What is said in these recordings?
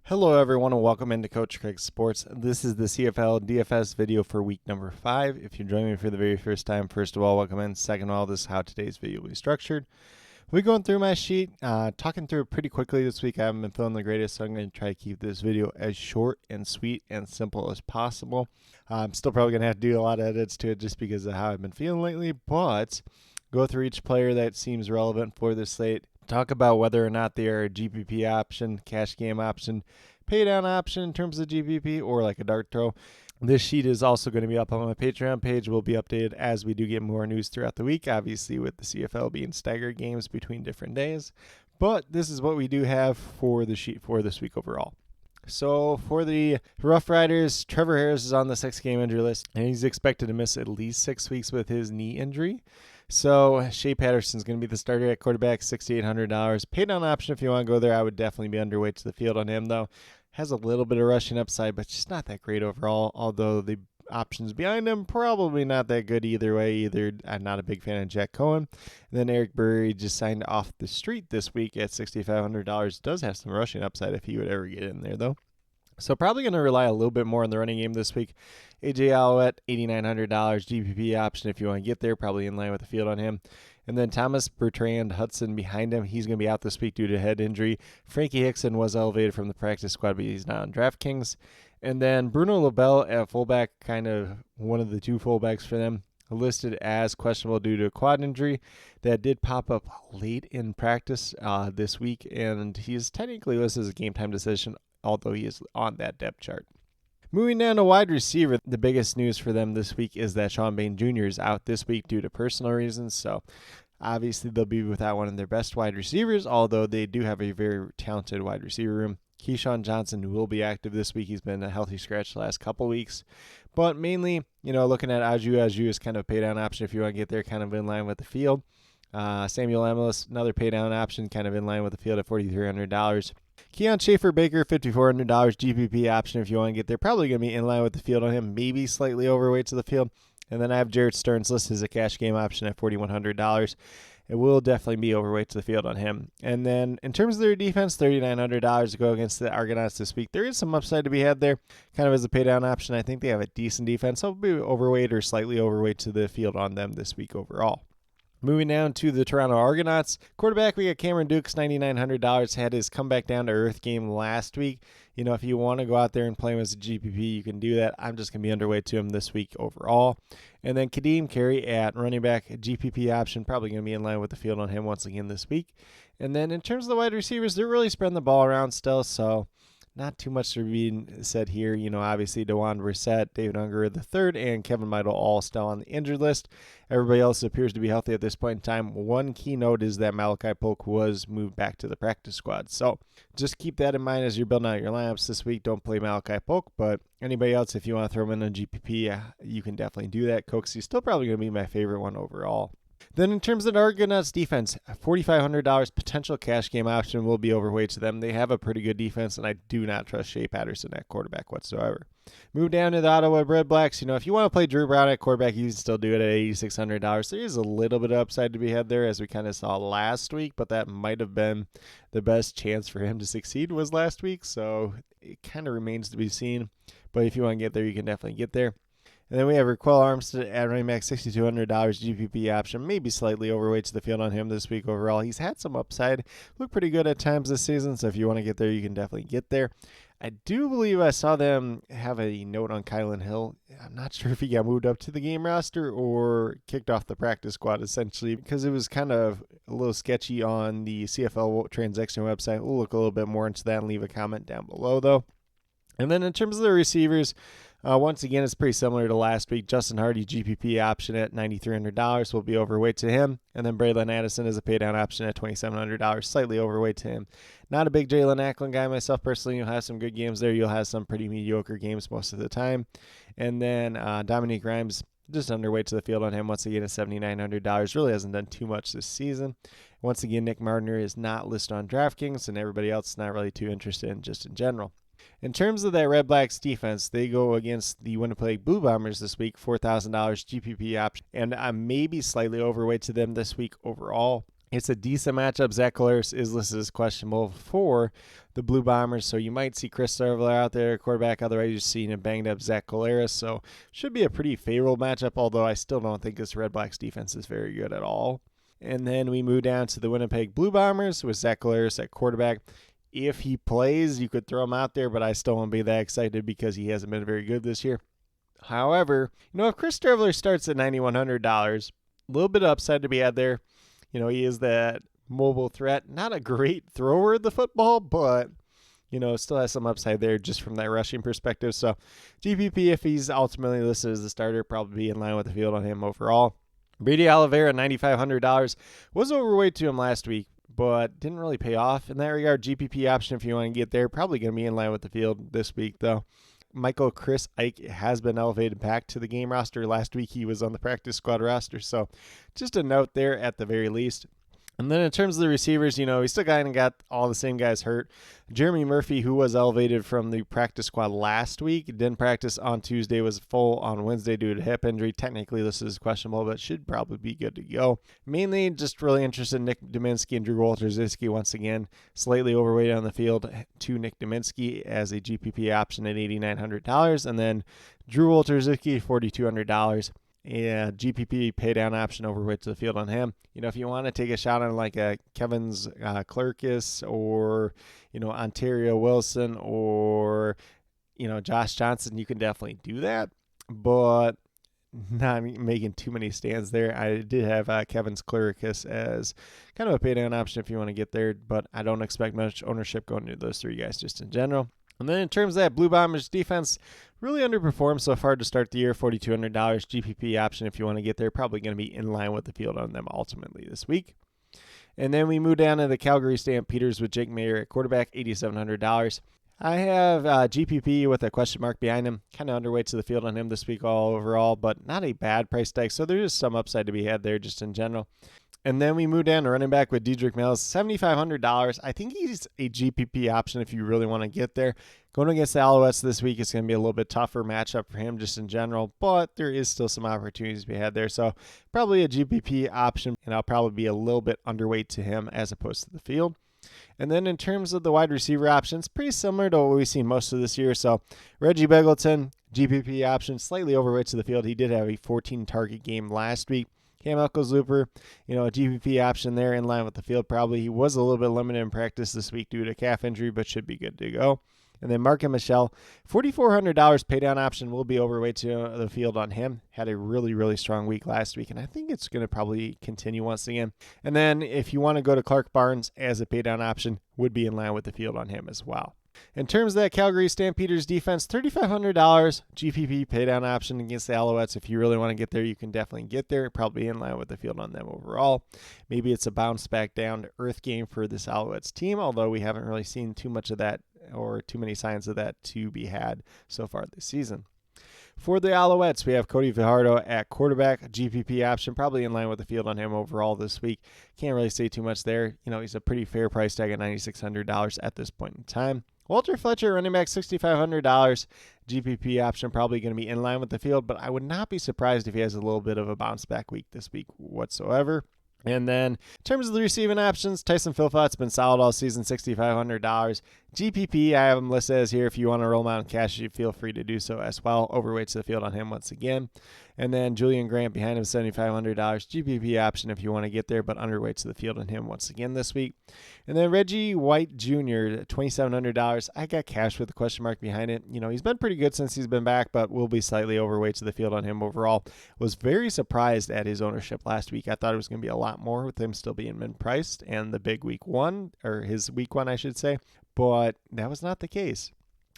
Hello everyone and welcome into Coach Craig Sports. This is the CFL DFS video for week number 5. If you're joining me for the very first time, first of all, welcome in. Second of all, this is how today's video will be structured. We're going through my sheet, talking through it pretty quickly this week. I haven't been feeling the greatest, so I'm going to try to keep this video as short and sweet and simple as possible. I'm still probably going to have to do a lot of edits to it just because of how I've been feeling lately, but go through each player that seems relevant for this slate. Talk about whether or not they are a GPP option, cash game option, pay down option in terms of GPP, or like a dart throw. This sheet is also going to be up on my Patreon page. Will be updated as we do get more news throughout the week, obviously with the CFL being staggered games between different days. But this is what we do have for the sheet for this week overall. So for the Rough Riders, Trevor Harris is on the 6-game injury list, and he's expected to miss at least 6 weeks with his knee injury. So Shea Patterson's going to be the starter at quarterback, $6,800. Pay down option if you want to go there. I would definitely be underweight to the field on him, though. Has a little bit of rushing upside, but just not that great overall, although the options behind him probably not that good either way. Either I'm not a big fan of Jack Cohen. And then Eric Burry just signed off the street this week at $6,500. Does have some rushing upside if he would ever get in there, though. So probably going to rely a little bit more on the running game this week. AJ Alouette, $8,900 GPP option if you want to get there, probably in line with the field on him. And then Thomas Bertrand Hudson behind him. He's going to be out this week due to head injury. Frankie Hickson was elevated from the practice squad, but he's not on DraftKings. And then Bruno Labelle at fullback, kind of one of the two fullbacks for them, listed as questionable due to a quad injury that did pop up late in practice this week, and he's technically listed as a game time decision, although he is on that depth chart. Moving down to wide receiver, the biggest news for them this week is that Sean Bain Jr. is out this week due to personal reasons, so obviously they'll be without one of their best wide receivers, although they do have a very talented wide receiver room. Keyshawn Johnson will be active this week. He's been a healthy scratch the last couple weeks. But mainly, looking at Aju is kind of a pay-down option if you want to get there, kind of in line with the field. Samuel Emilus, another pay-down option, kind of in line with the field at $4,300. Keon Schaefer-Baker, $5,400 GPP option if you want to get there. Probably going to be in line with the field on him, maybe slightly overweight to the field. And then I have Jared Stearns listed as a cash game option at $4,100. It will definitely be overweight to the field on him. And then in terms of their defense, $3,900 to go against the Argonauts this week. There is some upside to be had there, kind of as a pay down option. I think they have a decent defense. So I'll be overweight or slightly overweight to the field on them this week overall. Moving down to the Toronto Argonauts. Quarterback, we got Cameron Dukes, $9,900. Had his comeback down to earth game last week. If you want to go out there and play him as a GPP, you can do that. I'm just going to be underweight to him this week overall. And then Kadeem Carey at running back, GPP option, probably going to be in line with the field on him once again this week. And then in terms of the wide receivers, they're really spreading the ball around still, so not too much to be said here. Obviously DeJuan Brissett, David Unger III, and Kevin Midle all still on the injured list. Everybody else appears to be healthy at this point in time. One key note is that Malachi Polk was moved back to the practice squad. So just keep that in mind as you're building out your lineups this week. Don't play Malachi Polk, but anybody else, if you want to throw him in a GPP, you can definitely do that. Coxie's still probably going to be my favorite one overall. Then in terms of the Argonauts defense, $4,500 potential cash game option will be overweight to them. They have a pretty good defense, and I do not trust Shea Patterson at quarterback whatsoever. Move down to the Ottawa Redblacks. If you want to play Drew Brown at quarterback, you can still do it at $8,600. There is a little bit of upside to be had there, as we kind of saw last week, but that might have been the best chance for him to succeed was last week, so it kind of remains to be seen. But if you want to get there, you can definitely get there. And then we have Raquel Armstead at running back, $6,200 GPP option, maybe slightly overweight to the field on him this week overall. He's had some upside, looked pretty good at times this season, so if you want to get there, you can definitely get there. I do believe I saw them have a note on Kylan Hill. I'm not sure if he got moved up to the game roster or kicked off the practice squad, essentially, because it was kind of a little sketchy on the CFL transaction website. We'll look a little bit more into that and leave a comment down below, though. And then in terms of the receivers, once again, it's pretty similar to last week. Justin Hardy, GPP option at $9,300 will be overweight to him. And then Braylon Addison is a paydown option at $2,700, slightly overweight to him. Not a big Jalen Ackland guy myself personally. You'll have some good games there. You'll have some pretty mediocre games most of the time. And then Dominique Grimes, just underweight to the field on him. Once again, at $7,900. Really hasn't done too much this season. Once again, Nick Martiner is not listed on DraftKings, and everybody else is not really too interested in just in general. In terms of that Redblacks defense, they go against the Winnipeg Blue Bombers this week, $4,000 GPP option, and I'm maybe slightly overweight to them this week overall. It's a decent matchup. Zach Collaros is listed as questionable for the Blue Bombers, so you might see Chris Servler out there, quarterback. Otherwise, you're seeing a banged up Zach Collaros, so should be a pretty favorable matchup, although I still don't think this Redblacks defense is very good at all. And then we move down to the Winnipeg Blue Bombers with Zach Collaros at quarterback. If he plays, you could throw him out there, but I still won't be that excited because he hasn't been very good this year. However, if Chris Servler starts at $9,100, a little bit of upside to be had there. He is that mobile threat. Not a great thrower of the football, but, still has some upside there just from that rushing perspective. So GPP, if he's ultimately listed as the starter, probably be in line with the field on him overall. Brady Oliveira, $9,500, was overweight to him last week, but didn't really pay off in that regard. GPP option if you want to get there, probably going to be in line with the field this week, though. Chris Ike has been elevated back to the game roster. Last week he was on the practice squad roster, so just a note there at the very least. And then in terms of the receivers, he still kind of got all the same guys hurt. Jeremy Murphy, who was elevated from the practice squad last week, didn't practice on Tuesday, was full on Wednesday due to hip injury. Technically, this is questionable, but should probably be good to go. Mainly just really interested in Nick Dominski and Drew Wolters-Iski once again. Slightly overweight on the field to Nick Dominski as a GPP option at $8,900. And then Drew Wolters-Iski, $4,200. Yeah, GPP pay down option overweight to the field on him. If you want to take a shot on like a Kevin's Clerkus or, Ontario Wilson or, Josh Johnson, you can definitely do that. But not making too many stands there. I did have Kevin's Clerkus as kind of a pay down option if you want to get there, but I don't expect much ownership going to those three guys just in general. And then in terms of that Blue Bombers defense, really underperformed so far to start the year, $4,200 GPP option if you want to get there. Probably going to be in line with the field on them ultimately this week. And then we move down to the Calgary Stampeders with Jake Maier at quarterback, $8,700. I have GPP with a question mark behind him. Kind of underweight to the field on him this week all overall, but not a bad price tag. So there's some upside to be had there just in general. And then we move down to running back with Dedrick Mills, $7,500. I think he's a GPP option if you really want to get there. Going against the Alouettes this week, it's going to be a little bit tougher matchup for him just in general, but there is still some opportunities to be had there. So probably a GPP option, and I'll probably be a little bit underweight to him as opposed to the field. And then in terms of the wide receiver options, pretty similar to what we've seen most of this year. So Reggie Begelton, GPP option, slightly overweight to the field. He did have a 14-target game last week. Cam Eccles-Looper, a GPP option there in line with the field probably. He was a little bit limited in practice this week due to calf injury, but should be good to go. And then Mark and Michelle, $4,400 pay down option will be overweight to the field on him. Had a really, really strong week last week, and I think it's going to probably continue once again. And then if you want to go to Clark Barnes as a pay down option, would be in line with the field on him as well. In terms of that Calgary Stampeders defense, $3,500 GPP pay down option against the Alouettes. If you really want to get there, you can definitely get there. Probably in line with the field on them overall. Maybe it's a bounce back down to earth game for this Alouettes team, although we haven't really seen too much of that or too many signs of that to be had so far this season. For the Alouettes, we have Cody Fajardo at quarterback, GPP option, probably in line with the field on him overall this week. Can't really say too much there. He's a pretty fair price tag at $9,600 at this point in time. Walter Fletcher, running back, $6,500. GPP option probably going to be in line with the field, but I would not be surprised if he has a little bit of a bounce back week this week whatsoever. And then in terms of the receiving options, Tyson Philpott's been solid all season, $6,500. GPP, I have him listed as here. If you want to roll him out in cash, you feel free to do so as well. Overweight to the field on him once again. And then Julian Grant behind him, $7,500. GPP option if you want to get there, but underweight to the field on him once again this week. And then Reggie White Jr., $2,700. I got cash with a question mark behind it. He's been pretty good since he's been back, but will be slightly overweight to the field on him overall. Was very surprised at his ownership last week. I thought it was going to be a lot more with him still being min-priced and the big week one, or his week one, I should say. But that was not the case.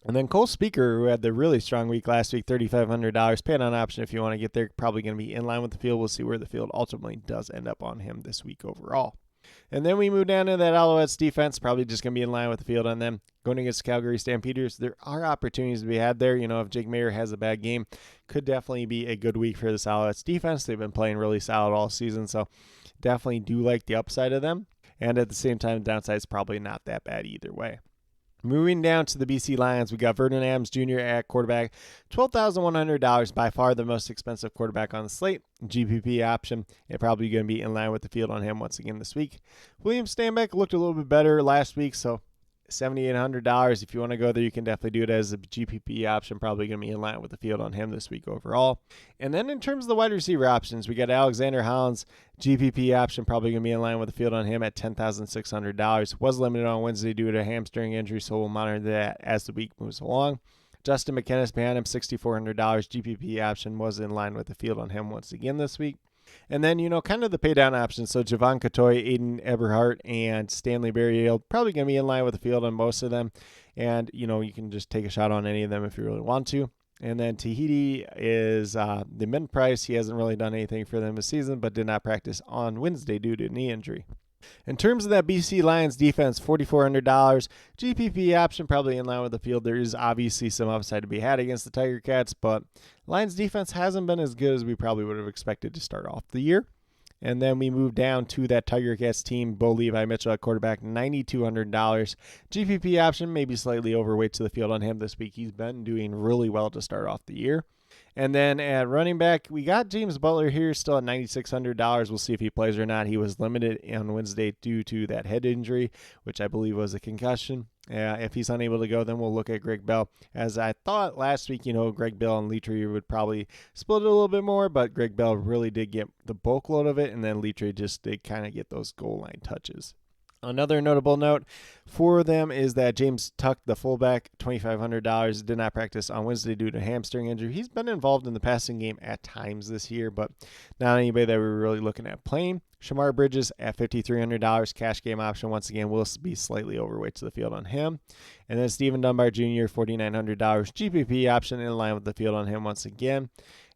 And then Cole Speaker, who had the really strong week last week, $3,500. Pay on option if you want to get there. Probably going to be in line with the field. We'll see where the field ultimately does end up on him this week overall. And then we move down to that Alouettes defense. Probably just going to be in line with the field on them. Going against Calgary Stampeders, there are opportunities to be had there. If Jake Maier has a bad game, could definitely be a good week for this Alouettes defense. They've been playing really solid all season, so definitely do like the upside of them. And at the same time, the downside is probably not that bad either way. Moving down to the BC Lions, we got Vernon Adams Jr. at quarterback, $12,100, by far the most expensive quarterback on the slate. GPP option, and probably going to be in line with the field on him once again this week. William Stanback looked a little bit better last week, so $7,800. If you want to go there, you can definitely do it as a GPP option. Probably going to be in line with the field on him this week overall. And then in terms of the wide receiver options, we got Alexander Hollins, GPP option, probably going to be in line with the field on him at $10,600. Was limited on Wednesday due to a hamstring injury, so we'll monitor that as the week moves along. Justin McKinnis behind him, $6,400. GPP option was in line with the field on him once again this week. And then, kind of the pay down options. So Javon Catoy, Aiden Eberhart, and Stanley Berryhill, probably going to be in line with the field on most of them. And, you can just take a shot on any of them if you really want to. And then Tahiti is the mint price. He hasn't really done anything for them this season, but did not practice on Wednesday due to knee injury. In terms of that BC Lions defense, $4,400. GPP option probably in line with the field. There is obviously some upside to be had against the Tiger Cats, but Lions defense hasn't been as good as we probably would have expected to start off the year. And then we move down to that Tiger Cats team. Bo Levi Mitchell at quarterback, $9,200. GPP option, maybe slightly overweight to the field on him this week. He's been doing really well to start off the year. And then at running back, we got James Butler here still at $9,600. We'll see if he plays or not. He was limited on Wednesday due to that head injury, which I believe was a concussion. If he's unable to go, then we'll look at Greg Bell. As I thought last week, Greg Bell and Leetry would probably split it a little bit more, but Greg Bell really did get the bulk load of it, and then Leetry just did kind of get those goal line touches. Another notable note for them is that James Tuck, the fullback, $2,500, did not practice on Wednesday due to hamstring injury. He's been involved in the passing game at times this year, but not anybody that we're really looking at playing. Shamar Bridges at $5,300, cash game option. Once again, will be slightly overweight to the field on him. And then Stephen Dunbar Jr., $4,900, GPP option in line with the field on him once again.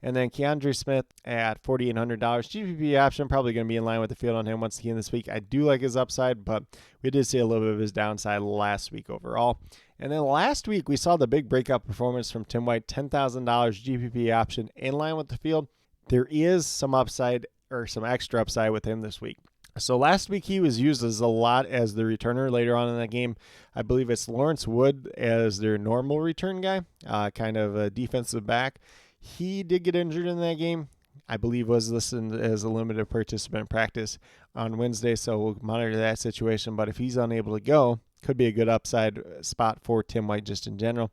And then Keandre Smith at $4,800. GPP option, probably going to be in line with the field on him once again this week. I do like his upside, but we did see a little bit of his downside last week overall. And then last week, we saw the big breakout performance from Tim White, $10,000 GPP option in line with the field. There is some upside or some extra upside with him this week. So last week he was used as a lot as the returner later on in that game. I believe it's Lawrence Wood as their normal return guy, kind of a defensive back. He did get injured in that game. I believe was listed as a limited participant practice on Wednesday, so we'll monitor that situation. But if he's unable to go, could be a good upside spot for Tim White just in general.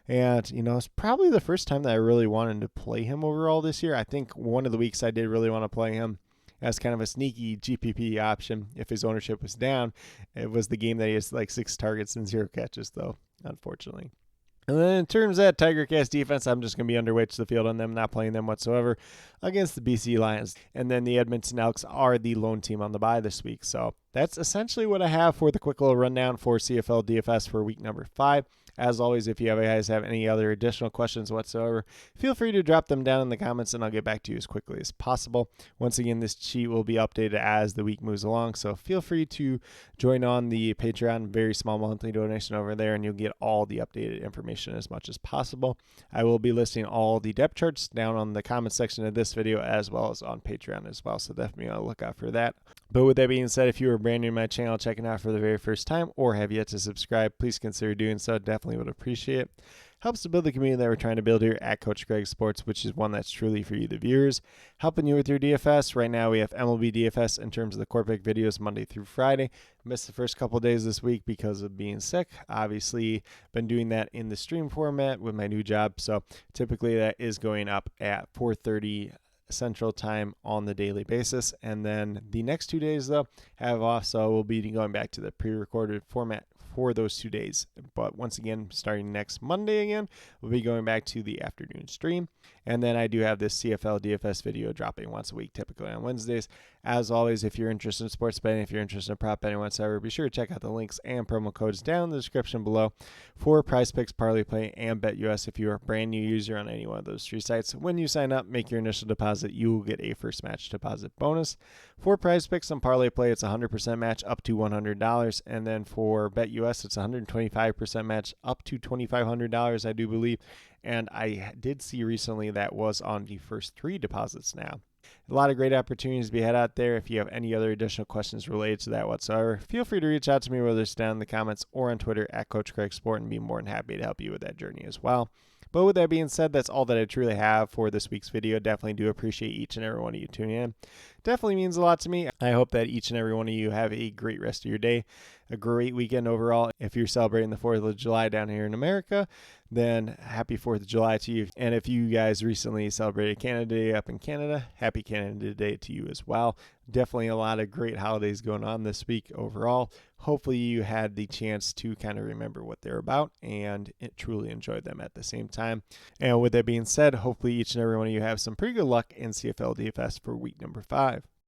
And, it's probably the first time that I really wanted to play him overall this year. I think one of the weeks I did really want to play him as kind of a sneaky GPP option if his ownership was down. It was the game that he has like 6 targets and 0 catches, though, unfortunately. And then in terms of that Tiger Cats defense, I'm just going to be underweight to the field on them, not playing them whatsoever against the BC Lions. And then the Edmonton Elks are the lone team on the bye this week. So that's essentially what I have for the quick little rundown for CFL DFS for week number 5. As always, if you guys have any other additional questions whatsoever, feel free to drop them down in the comments and I'll get back to you as quickly as possible. Once again, this sheet will be updated as the week moves along, so feel free to join on the Patreon, very small monthly donation over there, and you'll get all the updated information as much as possible. I will be listing all the depth charts down on the comment section of this video as well as on Patreon as well, so definitely on the lookout for that. But with that being said, if you are brand new to my channel, checking out for the very first time, or have yet to subscribe, please consider doing so. Definitely would appreciate it. Helps to build the community that we're trying to build here at Coach Greg Sports, which is one that's truly for you, the viewers. Helping you with your DFS. Right now we have MLB DFS in terms of the core pick videos Monday through Friday. Missed the first couple of days this week because of being sick. Obviously, been doing that in the stream format with my new job. So typically that is going up at 4:30 Central Time on the daily basis. And then the next 2 days, though, have off. So we'll be going back to the pre-recorded format for those 2 days. But once again, starting next Monday again, we'll be going back to the afternoon stream. And then I do have this CFL DFS video dropping once a week, typically on Wednesdays. As always, if you're interested in sports betting, if you're interested in prop betting whatsoever, be sure to check out the links and promo codes down in the description below for Prize Picks, Parlay Play, and BetUS. If you're a brand new user on any one of those 3 sites, when you sign up, make your initial deposit, you will get a first match deposit bonus. For Prize Picks and Parlay Play, it's a 100% match up to $100. And then for BetUS, it's a 125% match up to $2,500, I do believe. And I did see recently that was on the first 3 deposits now. A lot of great opportunities to be had out there. If you have any other additional questions related to that whatsoever, feel free to reach out to me, whether it's down in the comments or on Twitter at Coach Craig Sport, and be more than happy to help you with that journey as well. But with that being said, that's all that I truly have for this week's video. Definitely do appreciate each and every one of you tuning in. Definitely means a lot to me. I hope that each and every one of you have a great rest of your day, a great weekend overall. If you're celebrating the 4th of July down here in America, then happy 4th of July to you. And if you guys recently celebrated Canada Day up in Canada, happy Canada Day to you as well. Definitely a lot of great holidays going on this week overall. Hopefully you had the chance to kind of remember what they're about and truly enjoy them at the same time. And with that being said, hopefully each and every one of you have some pretty good luck in CFL DFS for week number 5.